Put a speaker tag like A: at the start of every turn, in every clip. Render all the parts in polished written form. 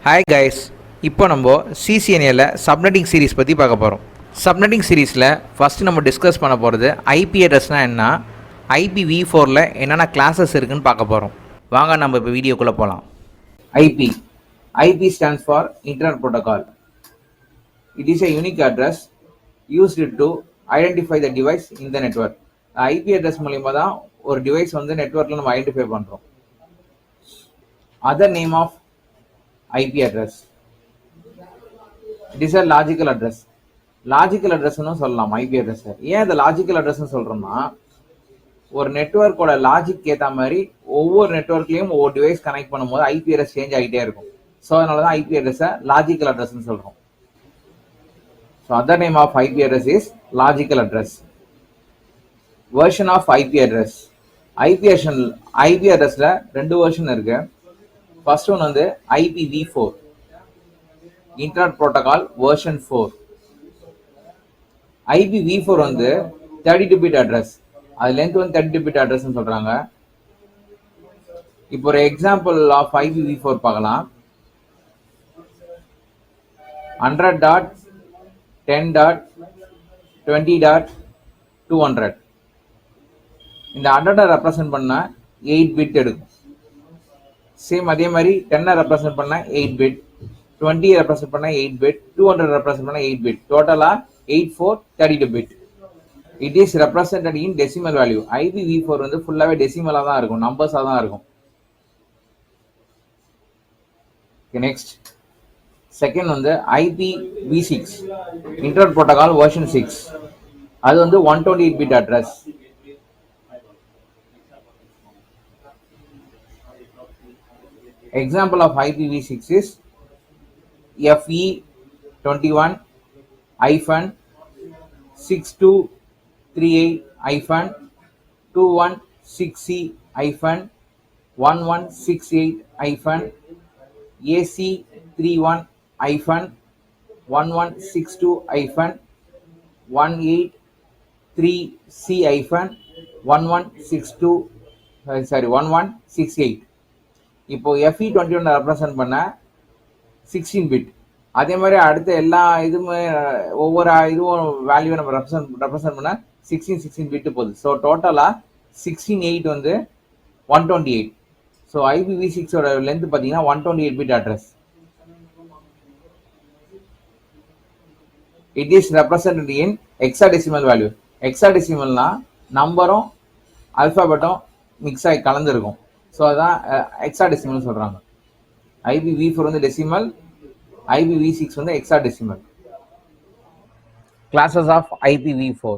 A: Hi guys, இப்போ நம்ம சிசிஎன்ஏல subnetting series பற்றி பார்க்க போகிறோம். சப்நெட்டிங் சீரீஸில் ஃபஸ்ட்டு நம்ம டிஸ்கஸ் பண்ண போகிறது ஐபி அட்ரஸ்னால் என்ன, IPv4ல் என்னென்ன கிளாஸஸ் இருக்குதுன்னு பார்க்க போகிறோம். வாங்க நம்ம இப்போ வீடியோக்குள்ளே போகலாம். IP stands for internet protocol. It is a unique address used to identify the device in the network. IP address மூலிமா தான் ஒரு டிவைஸ் வந்து நெட்வொர்க்கில் நம்ம ஐடென்டிஃபை பண்ணுறோம். Other name of IP address. It is a logical address. Logical அட்ரஸ்னு சொல்லலாம் IP address. ஏன் இந்த லாஜிக்கல் அட்ரஸ்ன்னு சொல்கிறோம்னா, ஒரு நெட்வொர்க்கோட லாஜிக் ஏற்ற மாதிரி ஒவ்வொரு நெட்வொர்க்லேயும் ஒவ்வொரு டிவைஸ் கனெக்ட் பண்ணும்போது ஐபி அட்ரஸ் சேஞ்ச் ஆகிட்டே இருக்கும். ஸோ அதனால தான் ஐபி அட்ரஸை லாஜிக்கல் அட்ரஸ்ன்னு சொல்கிறோம். So other name of IP address is logical address. Version of IP address. IP அட்ரஸில் 2 வெர்ஷன் இருக்கு. ஃபர்ஸ்ட் ஒன் வந்து IPv4 internet protocol version 4. IPv4 வந்து 32 பிட் அட்ரஸ். அது லென்த் வந்து 32 பிட் அட்ரஸ்ன்னு சொல்றாங்க. இப்போ ஒரு எக்ஸாம்பிள் ஆஃப் IPv4 பார்க்கலாம். 100.10.20.200. இந்த 100 ரெப்ரசன்ட் பண்ண 8 பிட் எடுக்கும். சேம் அதே மாதிரி 10 ரெப்ரசன்ட் பண்ண 8 பிட், 20 ரெப்ரசன்ட் பண்ண 8 பிட், 200 ரெப்ரசன்ட் பண்ண 8 பிட், டோட்டலா 8432 bit. It is represented in decimal value. IPv4 வந்து ஃபுல்லாவே டெசிமலா தான் இருக்கும், நம்பர்ஸா தான் இருக்கும். நெக்ஸ்ட் செகண்ட் வந்து IPv6 இன்டர்நெட் புரோட்டோகால் வெர்ஷன் 6. அது வந்து 128 bit address. Example of IPv6 is FE21, இப்போ FE21 ரெப்ரசன்ட் பண்ண 16 பிட். அதே மாதிரி அடுத்த எல்லா இதுவுமே ஒவ்வொரு இதுவும் வேல்யூ நம்ம ரெப்ரசன்ட் பண்ண 16 பிட் போகுது. ஸோ டோட்டலா 16/8 வந்து 128. ஸோ IPv6 ஓட லென்த் பார்த்தீங்கன்னா 128 bit address. It is represented in hexadecimal value. ஹெக்ஸாடெசிமல்னா நம்பரும் அல்பாபெட்டும் மிக்ஸ் ஆகி கலந்துருக்கும். ஸோ அதான் ஹெக்ஸாடெசிமல் சொல்றாங்க. IPv4 வந்து டெசிமல், IPv6 வந்து hexadecimal. Classes of IPv4.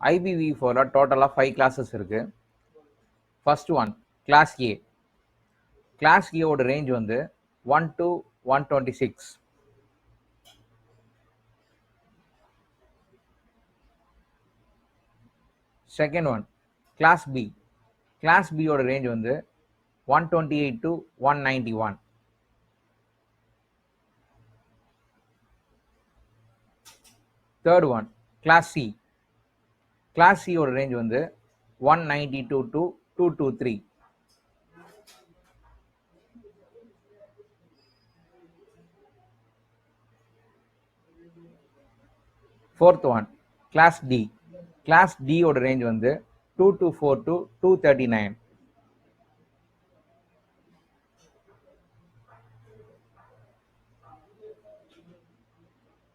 A: IPv4 டோட்டலா 5 கிளாஸஸ் இருக்கு. First one class A. Class A ஓட ரேஞ்ச் வந்து 1 to 126. Second one class B. Class B ஓட ரேஞ்ச் வந்து 128 to 191. Third one class C. Class C ஓட range வந்து 192 to 223. Fourth one class D. Class D ஓட range வந்து 224 to 239.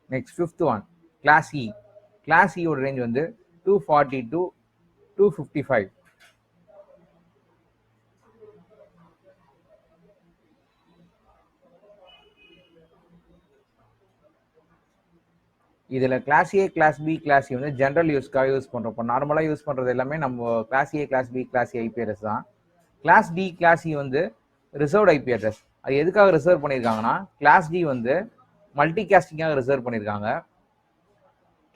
A: Next fifth one class E. Class E ஓட range வந்து 240 to 255. இதில் class A, class B, class C வந்து general யூஸ்க்காக use பண்ணுறோம். இப்போ நார்மலாக யூஸ் பண்ணுறது எல்லாமே நம்ம class A, class B, class C IP address தான். கிளாஸ் D, கிளாஸ் C வந்து ரிசர்வ்ட் ஐபி அட்ரஸ். அது எதுக்காக ரிசர்வ் பண்ணியிருக்காங்கன்னா, கிளாஸ் D வந்து மல்டி காஸ்டிங்காக ரிசர்வ் பண்ணியிருக்காங்க.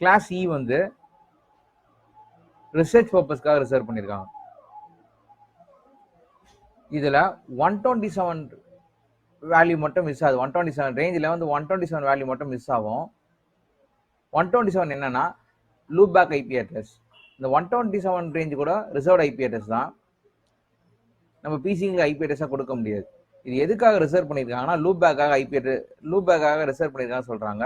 A: கிளாஸ் E வந்து ரிசர்ச் பர்பஸ்க்காக ரிசர்வ் பண்ணியிருக்காங்க. இதில் 127 வேல்யூ மட்டும் மிஸ் ஆகுது. 127 ரேஞ்சில் வந்து 127 வேல்யூ மட்டும் மிஸ் ஆகும். 127 என்னன்னா லூப் பேக் ஐபி அட்ரஸ். இந்த 127 ரேஞ்ச் கூட ரிசர்வ்ட் ஐபி அட்ரஸ் தான். நம்ம பிசிக்கு ஐபி அட்ரஸாக கொடுக்க முடியாது. இது எதுக்காக ரிசர்வ் பண்ணியிருக்காங்கன்னா லூப் பேக்காக ரிசர்வ் பண்ணியிருக்காங்கன்னு சொல்றாங்க.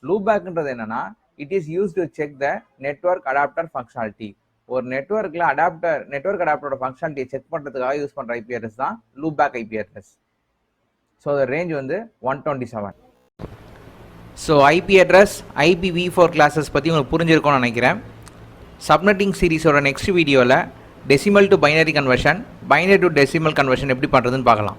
A: லூப் பேக்ன்றது என்னன்னா it is use to check the network adapter functionality. ஒரு நெட்வொர்க்ல நெட்வொர்க் அடாப்டரோட ஃபங்க்ஷனாலிட்டியை செக் பண்றதுக்காக யூஸ் பண்ற ஐபி அட்ரஸ் தான் loop back IP address. So அதோட ரேஞ்ச் வந்து 127. So IP address IPv4 classes பற்றி உங்களுக்கு புரிஞ்சிருக்கும்னு நினைக்கிறேன். சப்நெட்டிங் சீரிஸோட நெக்ஸ்ட் வீடியோவில் decimal to binary conversion, binary to decimal conversion எப்படி பண்ணுறதுன்னு பார்க்கலாம்.